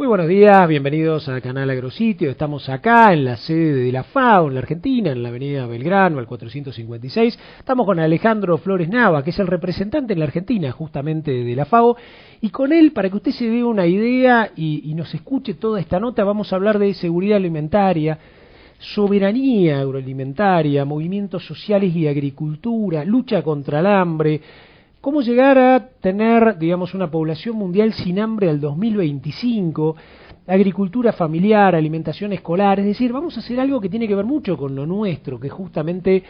Muy buenos días, bienvenidos al canal Agrositio. Estamos acá en la sede de la FAO, en la Argentina, en la avenida Belgrano, al 456. Estamos con Alejandro Flores Nava, que es el representante en la Argentina justamente de la FAO. Y con él, para que usted se dé una idea y nos escuche toda esta nota, vamos a hablar de seguridad alimentaria, soberanía agroalimentaria, movimientos sociales y agricultura, lucha contra el hambre. ¿Cómo llegar a tener, digamos, una población mundial sin hambre al 2025? Agricultura familiar, alimentación escolar, es decir, vamos a hacer algo que tiene que ver mucho con lo nuestro, que es justamente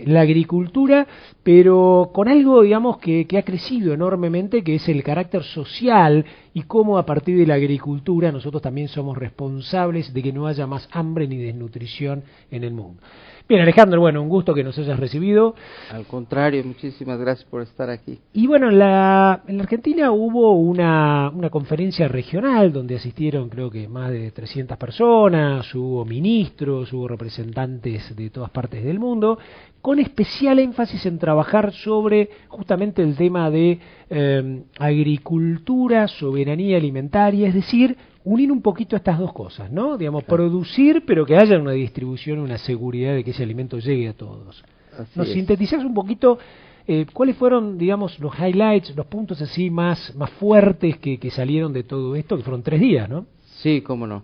la agricultura, pero con algo, digamos, que ha crecido enormemente, que es el carácter social y cómo a partir de la agricultura nosotros también somos responsables de que no haya más hambre ni desnutrición en el mundo. Bien, Alejandro, bueno, un gusto que nos hayas recibido. Al contrario, muchísimas gracias por estar aquí. Y bueno, en la Argentina hubo una conferencia regional donde asistieron creo que más de 300 personas, hubo ministros, hubo representantes de todas partes del mundo, con especial énfasis en trabajar sobre justamente el tema de agricultura, soberanía alimentaria, es decir, unir un poquito estas dos cosas, ¿no? Digamos, Claro. Producir, pero que haya una distribución, una seguridad de que ese alimento llegue a todos. ¿Nos sintetizás un poquito cuáles fueron, digamos, los highlights, los puntos así más fuertes que salieron de todo esto, que fueron 3 días, ¿no? Sí, cómo no.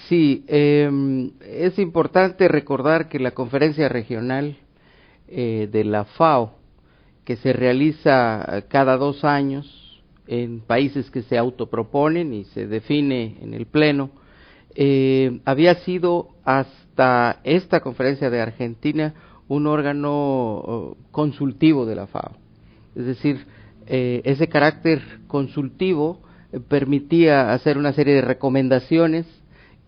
Sí, es importante recordar que la conferencia regional de la FAO, que se realiza cada 2 años en países que se autoproponen y se define en el Pleno, había sido hasta esta conferencia de Argentina un órgano consultivo de la FAO. Es decir, ese carácter consultivo permitía hacer una serie de recomendaciones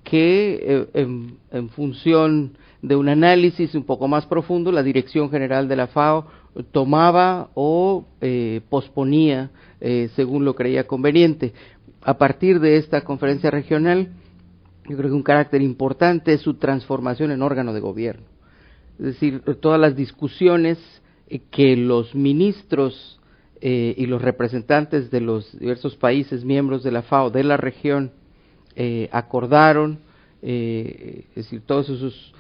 que en función de un análisis un poco más profundo, la Dirección General de la FAO tomaba o posponía según lo creía conveniente. A partir de esta conferencia regional, yo creo que un carácter importante es su transformación en órgano de gobierno. Es decir, todas las discusiones que los ministros y los representantes de los diversos países miembros de la FAO de la región acordaron, es decir, todos esos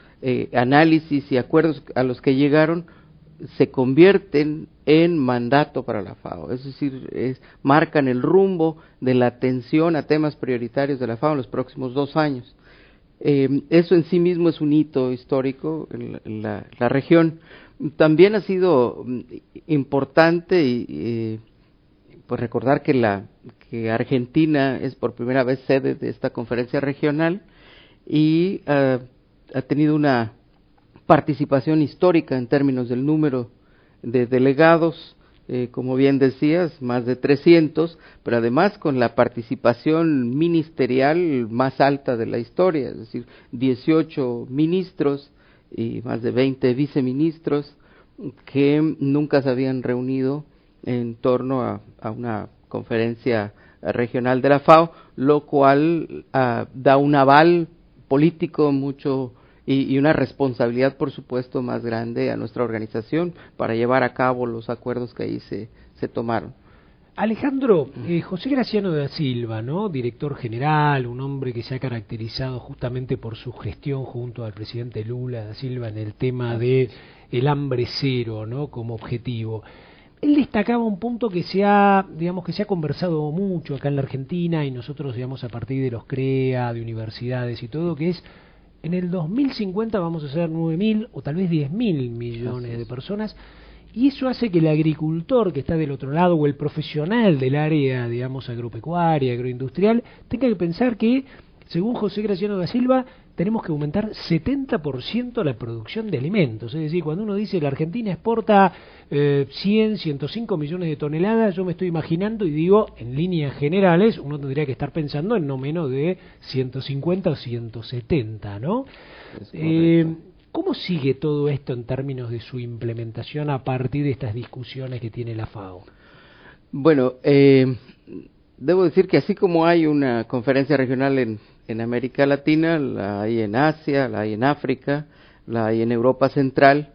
análisis y acuerdos a los que llegaron se convierten en mandato para la FAO, es decir, marcan el rumbo de la atención a temas prioritarios de la FAO en los próximos 2 años. Eso en sí mismo es un hito histórico en la región. También ha sido importante pues recordar que Argentina es por primera vez sede de esta conferencia regional y ha tenido una participación histórica en términos del número de delegados, como bien decías, más de 300, pero además con la participación ministerial más alta de la historia, es decir, 18 ministros y más de 20 viceministros que nunca se habían reunido en torno a una conferencia regional de la FAO, lo cual da un aval político mucho y una responsabilidad, por supuesto, más grande a nuestra organización para llevar a cabo los acuerdos que ahí se tomaron. Alejandro, José Graciano da Silva, ¿no? Director general, un hombre que se ha caracterizado justamente por su gestión junto al presidente Lula da Silva en el tema de el hambre cero, ¿no? Como objetivo. Él destacaba un punto que se ha conversado mucho acá en la Argentina y nosotros, digamos, a partir de los CREA, de universidades y todo, que es en el 2050 vamos a ser 9.000 o tal vez 10.000 millones de personas, y eso hace que el agricultor que está del otro lado o el profesional del área, digamos, agropecuaria, agroindustrial, tenga que pensar que, según José Graciano da Silva, tenemos que aumentar 70% la producción de alimentos. Es decir, cuando uno dice la Argentina exporta 105 millones de toneladas, yo me estoy imaginando y digo, en líneas generales, uno tendría que estar pensando en no menos de 150 o 170, ¿no? ¿Cómo sigue todo esto en términos de su implementación a partir de estas discusiones que tiene la FAO? Bueno, debo decir que así como hay una conferencia regional en América Latina, la hay en Asia, la hay en África, la hay en Europa Central,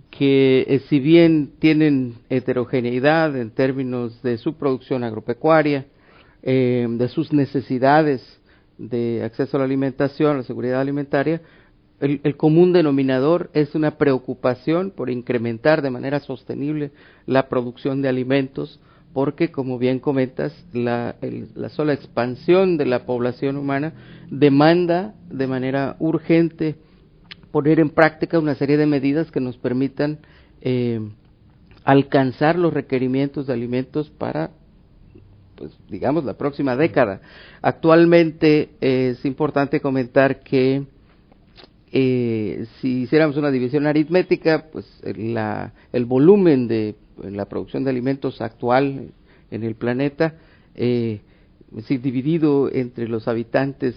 que si bien tienen heterogeneidad en términos de su producción agropecuaria, de sus necesidades de acceso a la alimentación, a la seguridad alimentaria, el común denominador es una preocupación por incrementar de manera sostenible la producción de alimentos, porque, como bien comentas, la sola expansión de la población humana demanda de manera urgente poner en práctica una serie de medidas que nos permitan alcanzar los requerimientos de alimentos para, pues, digamos, la próxima década. Actualmente es importante comentar que si hiciéramos una división aritmética, pues el volumen de la producción de alimentos actual en el planeta, es decir, dividido entre los habitantes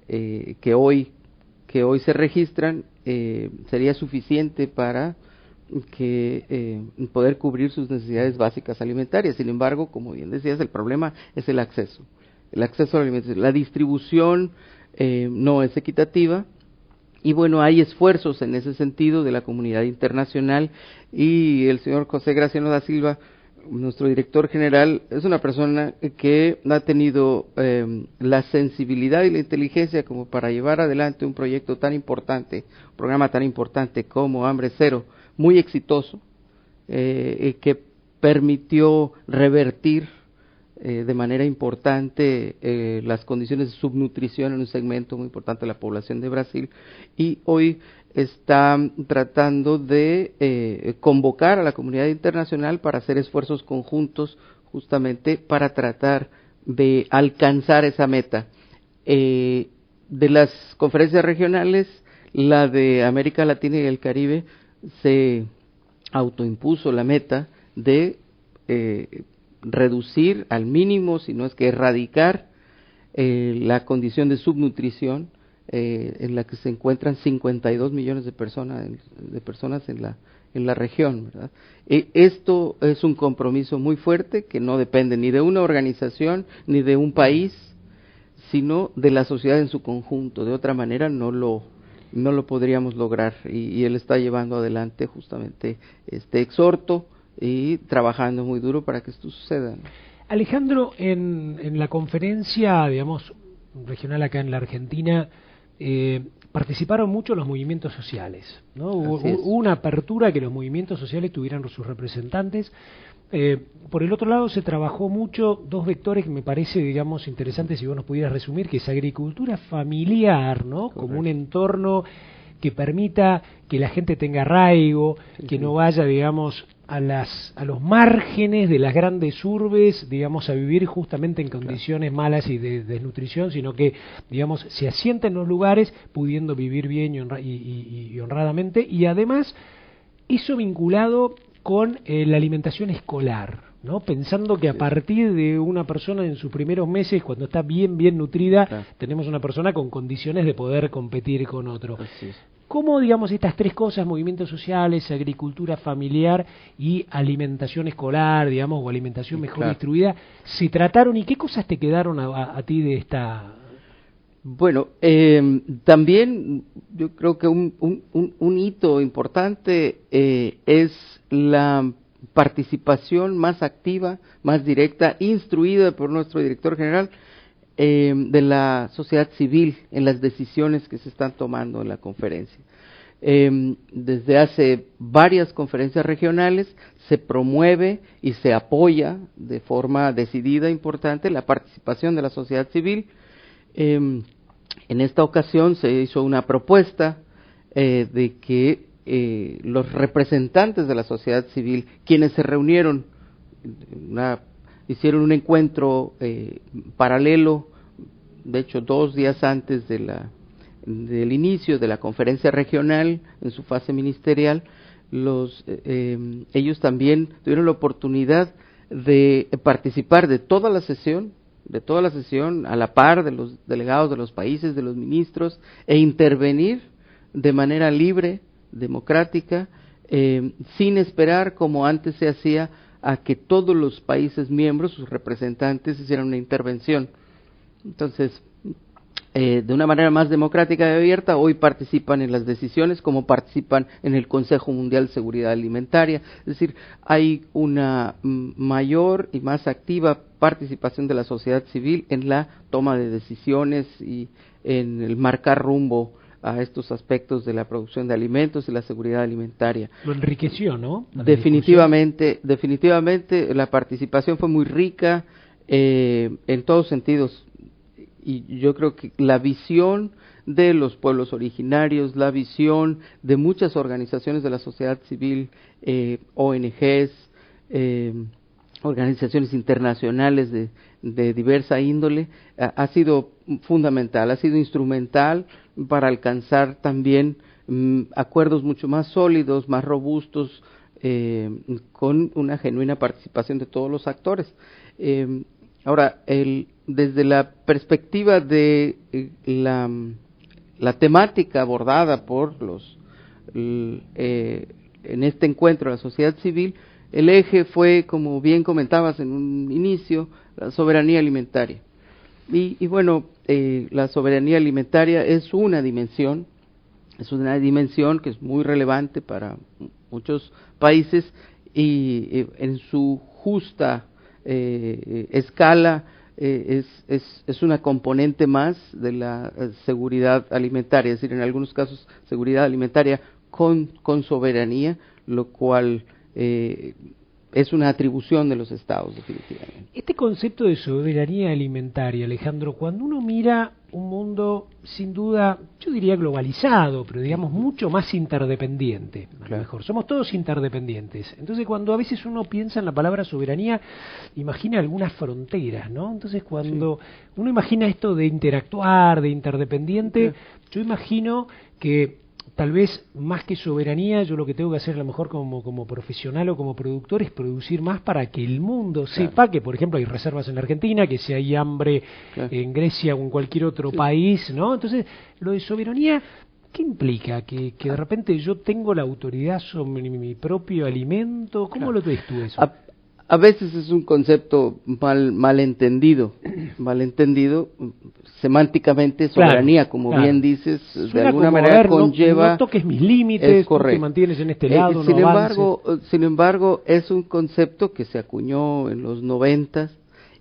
que hoy se registran, sería suficiente para poder cubrir sus necesidades básicas alimentarias. Sin embargo, como bien decías, el problema es el acceso a alimentos. La distribución no es equitativa. Y bueno, hay esfuerzos en ese sentido de la comunidad internacional, y el señor José Graciano da Silva, nuestro director general, es una persona que ha tenido la sensibilidad y la inteligencia como para llevar adelante un proyecto tan importante, un programa tan importante como Hambre Cero, muy exitoso, que permitió revertir de manera importante las condiciones de subnutrición en un segmento muy importante de la población de Brasil, y hoy está tratando de convocar a la comunidad internacional para hacer esfuerzos conjuntos justamente para tratar de alcanzar esa meta. De las conferencias regionales, la de América Latina y el Caribe se autoimpuso la meta de reducir al mínimo, si no es que erradicar la condición de subnutrición en la que se encuentran 52 millones de personas en la región, ¿verdad? Esto es un compromiso muy fuerte que no depende ni de una organización ni de un país, sino de la sociedad en su conjunto. De otra manera no lo podríamos lograr, y él está llevando adelante justamente este exhorto y trabajando muy duro para que esto suceda, ¿no? Alejandro, en la conferencia, digamos, regional acá en la Argentina, participaron mucho los movimientos sociales, ¿no? Hubo una apertura que los movimientos sociales tuvieran sus representantes. Por el otro lado, se trabajó mucho dos vectores que me parece, digamos, interesantes, si vos nos pudieras resumir, que es agricultura familiar, ¿no? Correcto. Como un entorno que permita que la gente tenga arraigo, que no vaya, digamos, a los márgenes de las grandes urbes, digamos, a vivir justamente en condiciones malas y de desnutrición, sino que, digamos, se asienta en los lugares pudiendo vivir bien y honradamente, y además eso vinculado con la alimentación escolar, ¿no? Pensando que a partir de una persona en sus primeros meses, cuando está bien nutrida, tenemos una persona con condiciones de poder competir con otro. ¿Cómo, digamos, estas tres cosas, movimientos sociales, agricultura familiar y alimentación escolar, digamos, o alimentación mejor distribuida, se trataron, y qué cosas te quedaron a ti de esta? Bueno, también yo creo que un hito importante es la participación más activa, más directa, instruida por nuestro director general, de la sociedad civil en las decisiones que se están tomando en la conferencia. Desde hace varias conferencias regionales se promueve y se apoya de forma decidida, importante, la participación de la sociedad civil. En esta ocasión se hizo una propuesta de que los representantes de la sociedad civil, quienes se reunieron, hicieron un encuentro paralelo, de hecho 2 días antes del inicio de la conferencia regional en su fase ministerial, ellos también tuvieron la oportunidad de participar de toda la sesión a la par de los delegados de los países, de los ministros, e intervenir de manera libre, democrática, sin esperar, como antes se hacía, a que todos los países miembros, sus representantes, hicieran una intervención. Entonces, de una manera más democrática y abierta, hoy participan en las decisiones como participan en el Consejo Mundial de Seguridad Alimentaria. Es decir, hay una mayor y más activa participación de la sociedad civil en la toma de decisiones y en el marcar rumbo a estos aspectos de la producción de alimentos y la seguridad alimentaria. Lo enriqueció, ¿no? Definitivamente la participación fue muy rica en todos sentidos, y yo creo que la visión de los pueblos originarios, la visión de muchas organizaciones de la sociedad civil, ONGs, organizaciones internacionales de diversa índole, ha sido fundamental, ha sido instrumental para alcanzar también acuerdos mucho más sólidos, más robustos, con una genuina participación de todos los actores. Ahora, desde la perspectiva de la temática abordada por en este encuentro de la sociedad civil, el eje fue, como bien comentabas en un inicio, la soberanía alimentaria. Y bueno, la soberanía alimentaria es una dimensión que es muy relevante para muchos países, y en su justa escala es una componente más de la seguridad alimentaria, es decir, en algunos casos seguridad alimentaria con soberanía, lo cual es una atribución de los estados, definitivamente. Este concepto de soberanía alimentaria, Alejandro, cuando uno mira un mundo sin duda, yo diría globalizado, pero digamos mucho más interdependiente, a lo mejor, somos todos interdependientes. Entonces cuando a veces uno piensa en la palabra soberanía, imagina algunas fronteras, ¿no? Entonces cuando uno imagina esto de interactuar, de interdependiente, yo imagino que tal vez más que soberanía, yo lo que tengo que hacer a lo mejor como profesional o como productor es producir más para que el mundo sepa que, por ejemplo, hay reservas en la Argentina, que si hay hambre en Grecia o en cualquier otro país, ¿no? Entonces, lo de soberanía, ¿qué implica? ¿Que de repente yo tengo la autoridad sobre mi propio alimento? ¿Cómo lo ves tú eso? A veces es un concepto malentendido, semánticamente soberanía, como bien dices, suena de alguna como, manera conlleva... No toques mis límites, tú te mantienes en este lado, sin embargo, es un concepto que se acuñó en los 90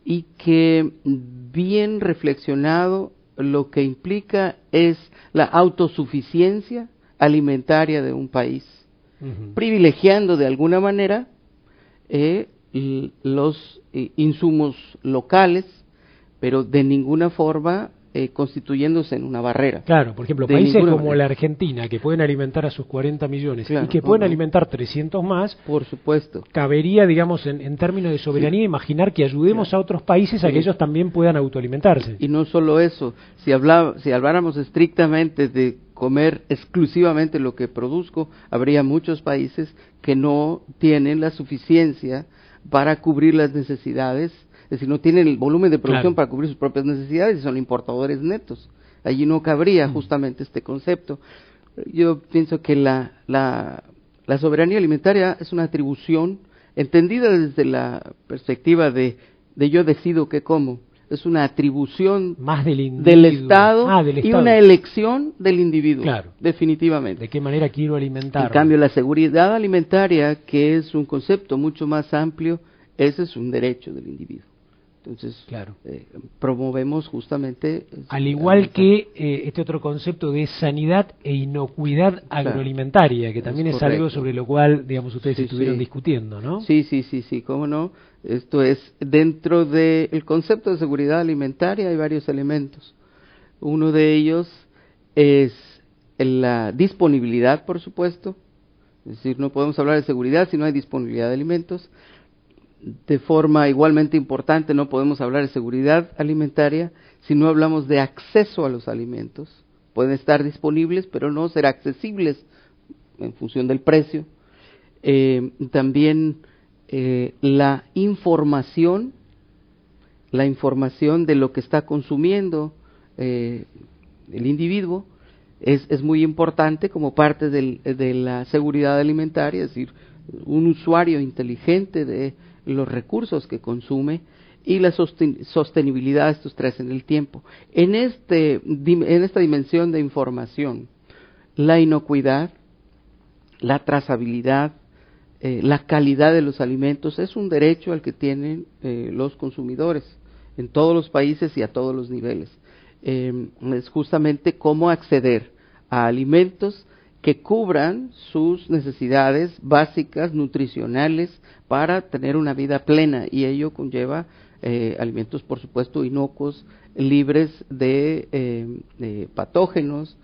y que, bien reflexionado, lo que implica es la autosuficiencia alimentaria de un país, privilegiando de alguna manera los insumos locales, pero de ninguna forma constituyéndose en una barrera. Claro, por ejemplo, países como la Argentina, que pueden alimentar a sus 40 millones y que pueden alimentar 300 más, por supuesto. Cabería, digamos, en términos de soberanía, imaginar que ayudemos a otros países a que ellos también puedan autoalimentarse. Y no solo eso, si habláramos estrictamente de comer exclusivamente lo que produzco, habría muchos países que no tienen la suficiencia para cubrir las necesidades, es decir, no tienen el volumen de producción para cubrir sus propias necesidades y son importadores netos. Allí no cabría justamente este concepto. Yo pienso que la soberanía alimentaria es una atribución entendida desde la perspectiva de yo decido qué como. Es una atribución más del Estado y una elección del individuo, definitivamente. ¿De qué manera quiero alimentar? En cambio, la seguridad alimentaria, que es un concepto mucho más amplio, ese es un derecho del individuo. Entonces, promovemos justamente... Al igual que este otro concepto de sanidad e inocuidad agroalimentaria, que también es algo sobre lo cual, digamos, ustedes estuvieron discutiendo, ¿no? Sí, cómo no. Esto es, dentro del concepto de seguridad alimentaria hay varios elementos. Uno de ellos es la disponibilidad, por supuesto. Es decir, no podemos hablar de seguridad si no hay disponibilidad de alimentos. De forma igualmente importante, no podemos hablar de seguridad alimentaria si no hablamos de acceso a los alimentos. Pueden estar disponibles, pero no ser accesibles en función del precio. También la información de lo que está consumiendo el individuo es muy importante como parte de la seguridad alimentaria, es decir, un usuario inteligente de los recursos que consume y la sostenibilidad de estos tres en el tiempo. En esta dimensión de información, la inocuidad, la trazabilidad, la calidad de los alimentos es un derecho al que tienen los consumidores en todos los países y a todos los niveles. Es justamente cómo acceder a alimentos que cubran sus necesidades básicas, nutricionales, para tener una vida plena, y ello conlleva alimentos, por supuesto, inocuos, libres de patógenos,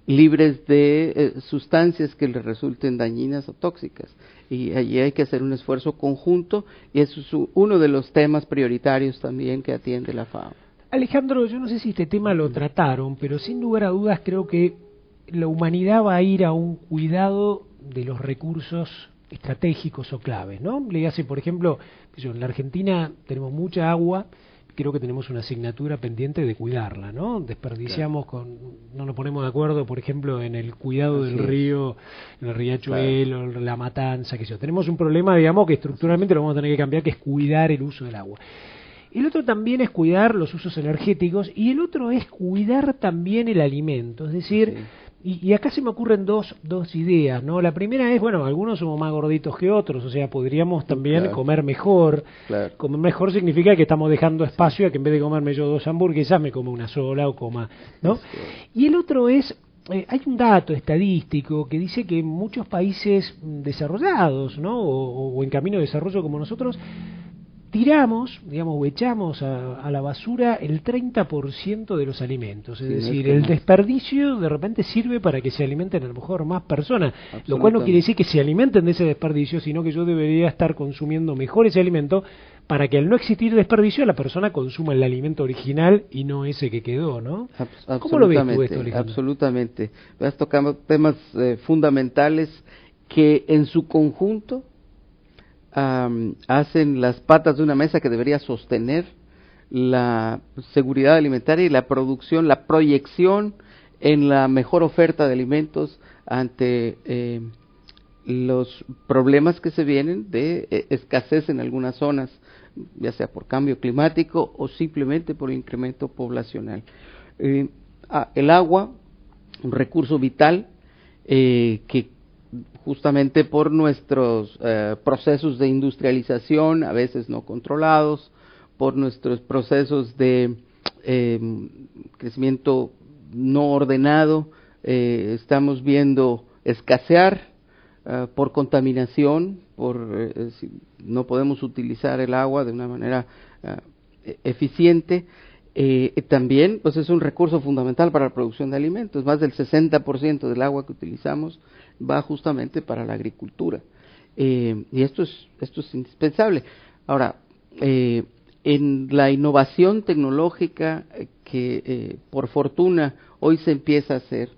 libres de sustancias que les resulten dañinas o tóxicas. Y allí hay que hacer un esfuerzo conjunto, y eso es uno de los temas prioritarios también que atiende la FAO. Alejandro, yo no sé si este tema lo trataron, pero sin lugar a dudas creo que la humanidad va a ir a un cuidado de los recursos estratégicos o claves, ¿no? Le hace, por ejemplo, en la Argentina tenemos mucha agua, creo que tenemos una asignatura pendiente de cuidarla, ¿no? Desperdiciamos no nos ponemos de acuerdo, por ejemplo, en el cuidado del río, en el riachuelo, la matanza, qué sé yo. Tenemos un problema, digamos, que estructuralmente lo vamos a tener que cambiar, que es cuidar el uso del agua. El otro también es cuidar los usos energéticos, y el otro es cuidar también el alimento, es decir, y acá se me ocurren dos ideas, ¿no? La primera es, bueno, algunos somos más gorditos que otros, o sea, podríamos también comer mejor. Comer mejor significa que estamos dejando espacio a que en vez de comerme yo 2 hamburguesas me como una sola o coma, ¿no? Y el otro es, hay un dato estadístico que dice que en muchos países desarrollados, ¿no? O en camino de desarrollo como nosotros, tiramos, digamos, o echamos a la basura el 30% de los alimentos. Es decir, el desperdicio de repente sirve para que se alimenten a lo mejor más personas, lo cual no quiere decir que se alimenten de ese desperdicio, sino que yo debería estar consumiendo mejor ese alimento para que al no existir desperdicio la persona consuma el alimento original y no ese que quedó, ¿no? ¿Cómo lo ves tú esto, Alejandro? Absolutamente. Vas tocando temas fundamentales que en su conjunto hacen las patas de una mesa que debería sostener la seguridad alimentaria y la producción, la proyección en la mejor oferta de alimentos ante los problemas que se vienen de escasez en algunas zonas, ya sea por cambio climático o simplemente por incremento poblacional. El agua, un recurso vital que justamente por nuestros procesos de industrialización, a veces no controlados, por nuestros procesos de crecimiento no ordenado, estamos viendo escasear por contaminación, no podemos utilizar el agua de una manera eficiente. También pues es un recurso fundamental para la producción de alimentos. Más del 60% del agua que utilizamos va justamente para la agricultura, y esto es indispensable. Ahora, en la innovación tecnológica que por fortuna hoy se empieza a hacer,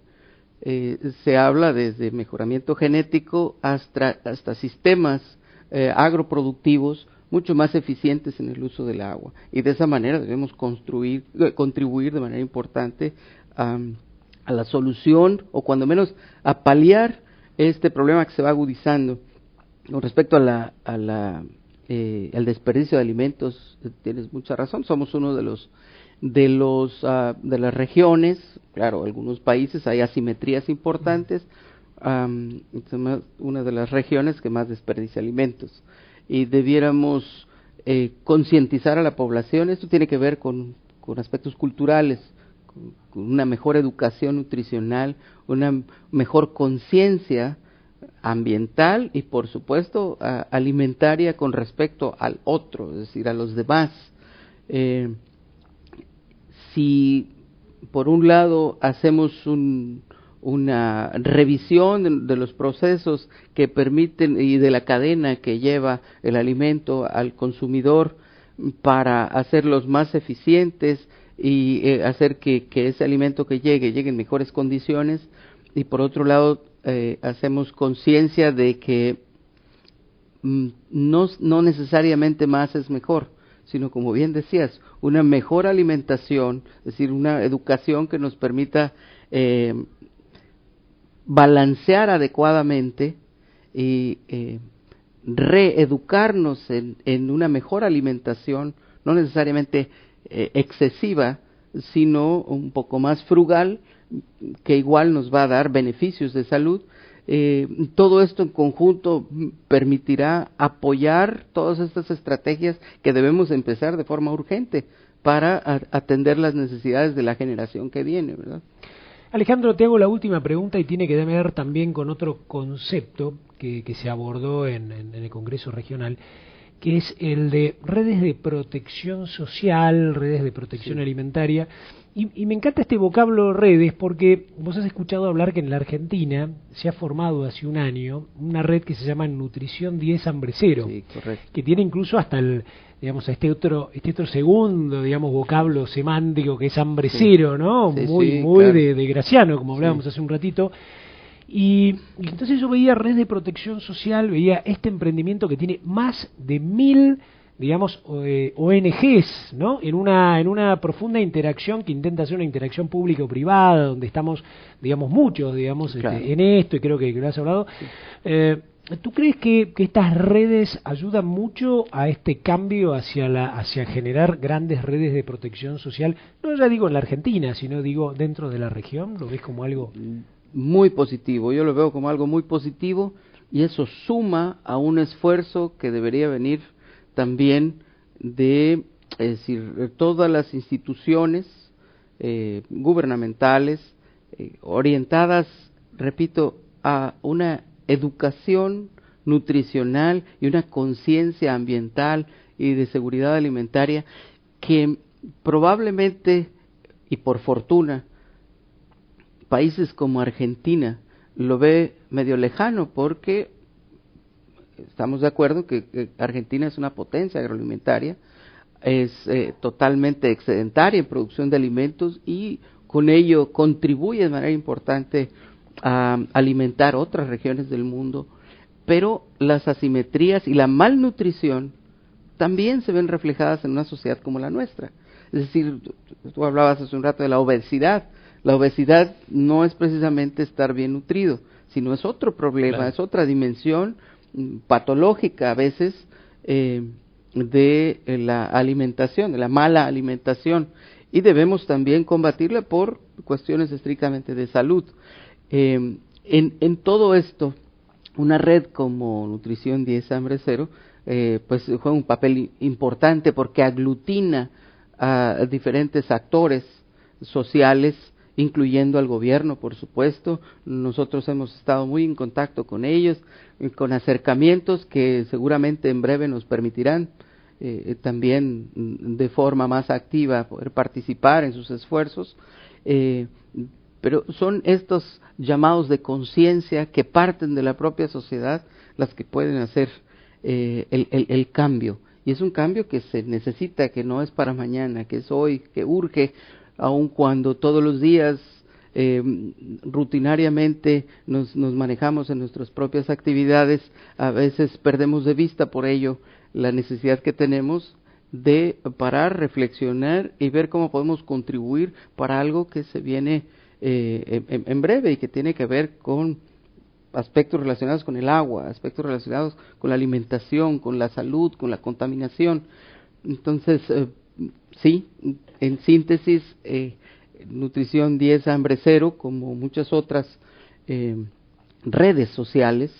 se habla desde mejoramiento genético hasta sistemas agroproductivos mucho más eficientes en el uso del agua, y de esa manera debemos contribuir de manera importante a la solución, o cuando menos a paliar este problema que se va agudizando. Con respecto al desperdicio de alimentos, tienes mucha razón. Somos uno de las regiones, claro, algunos países hay asimetrías importantes, somos una de las regiones que más desperdicia alimentos, y debiéramos concientizar a la población. Esto tiene que ver con aspectos culturales, con una mejor educación nutricional, una mejor conciencia ambiental y, por supuesto, alimentaria con respecto al otro, es decir, a los demás. Si por un lado hacemos una revisión de los procesos que permiten y de la cadena que lleva el alimento al consumidor para hacerlos más eficientes y hacer que ese alimento que llegue en mejores condiciones, y por otro lado hacemos conciencia de que no necesariamente más es mejor, sino, como bien decías, una mejor alimentación, es decir, una educación que nos permita balancear adecuadamente y reeducarnos en una mejor alimentación, no necesariamente excesiva, sino un poco más frugal, que igual nos va a dar beneficios de salud, Todo esto en conjunto permitirá apoyar todas estas estrategias que debemos empezar de forma urgente para atender las necesidades de la generación que viene, ¿verdad? Alejandro, te hago la última pregunta y tiene que ver también con otro concepto que se abordó en el Congreso Regional, que es el de redes de protección social, redes de protección alimentaria. Y me encanta este vocablo redes porque vos has escuchado hablar que en la Argentina se ha formado hace un año una red que se llama Nutrición 10 Hambre Cero, Sí, correcto. que tiene incluso hasta este otro segundo, vocablo semántico que es hambre cero, ¿no? Sí, muy claro. de Graciano, como hablábamos hace un ratito. Y entonces yo veía red de protección social, veía este emprendimiento que tiene más de 1000 ONGs, ¿no? En una profunda interacción que intenta hacer una interacción pública o privada, donde estamos, muchos, Claro. en esto, y creo que lo has hablado. ¿Tú crees que estas redes ayudan mucho a este cambio hacia generar grandes redes de protección social? No ya digo en la Argentina, sino digo dentro de la región. ¿Lo ves como algo? Muy positivo, yo lo veo como algo muy positivo, y eso suma a un esfuerzo que debería venir también de, es decir, todas las instituciones gubernamentales orientadas, repito, a una educación nutricional y una conciencia ambiental y de seguridad alimentaria que probablemente, y por fortuna, países como Argentina lo ve medio lejano, porque estamos de acuerdo que Argentina es una potencia agroalimentaria, es totalmente excedentaria en producción de alimentos y con ello contribuye de manera importante a alimentar otras regiones del mundo, pero las asimetrías y la malnutrición también se ven reflejadas en una sociedad como la nuestra. Es decir, tú hablabas hace un rato de la obesidad. La obesidad no es precisamente estar bien nutrido, sino es otro problema, Claro. Es otra dimensión patológica a veces de la alimentación, de la mala alimentación, y debemos también combatirla por cuestiones estrictamente de salud. En todo esto, una red como Nutrición 10 Hambre Cero pues juega un papel importante porque aglutina a diferentes actores sociales, incluyendo al gobierno, por supuesto. Nosotros hemos estado muy en contacto con ellos, con acercamientos que seguramente en breve nos permitirán también de forma más activa poder participar en sus esfuerzos, pero son estos llamados de conciencia que parten de la propia sociedad las que pueden hacer el cambio, y es un cambio que se necesita, que no es para mañana, que es hoy, que urge, aun cuando todos los días rutinariamente nos manejamos en nuestras propias actividades. A veces perdemos de vista por ello la necesidad que tenemos de parar, reflexionar y ver cómo podemos contribuir para algo que se viene en breve y que tiene que ver con aspectos relacionados con el agua, aspectos relacionados con la alimentación, con la salud, con la contaminación. Entonces, sí, en síntesis, Nutrición 10 Hambre Cero, como muchas otras redes sociales,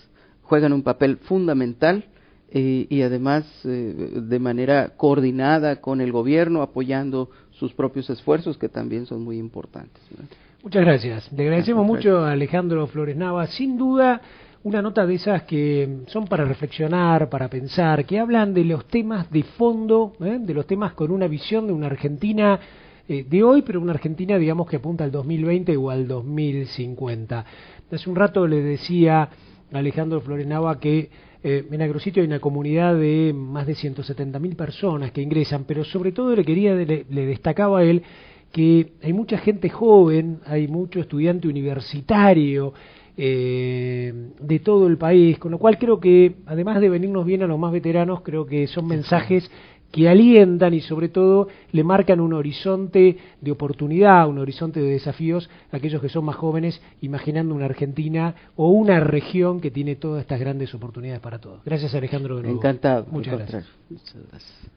juegan un papel fundamental y además de manera coordinada con el gobierno, apoyando sus propios esfuerzos, que también son muy importantes, ¿no? Muchas gracias. Le agradecemos mucho a Alejandro Flores Nava. Sin duda, una nota de esas que son para reflexionar, para pensar, que hablan de los temas de fondo, de los temas con una visión de una Argentina de hoy, pero una Argentina, digamos, que apunta al 2020 o al 2050. Hace un rato le decía a Alejandro Flores Nava que en Agrositio hay una comunidad de más de 170.000 personas que ingresan, pero sobre todo le destacaba a él que hay mucha gente joven, hay mucho estudiante universitario de todo el país, con lo cual creo que, además de venirnos bien a los más veteranos, creo que son mensajes que alientan y sobre todo le marcan un horizonte de oportunidad, un horizonte de desafíos a aquellos que son más jóvenes, imaginando una Argentina o una región que tiene todas estas grandes oportunidades para todos. Gracias, Alejandro, de nuevo. Encantado. Muchas gracias. Muchas gracias.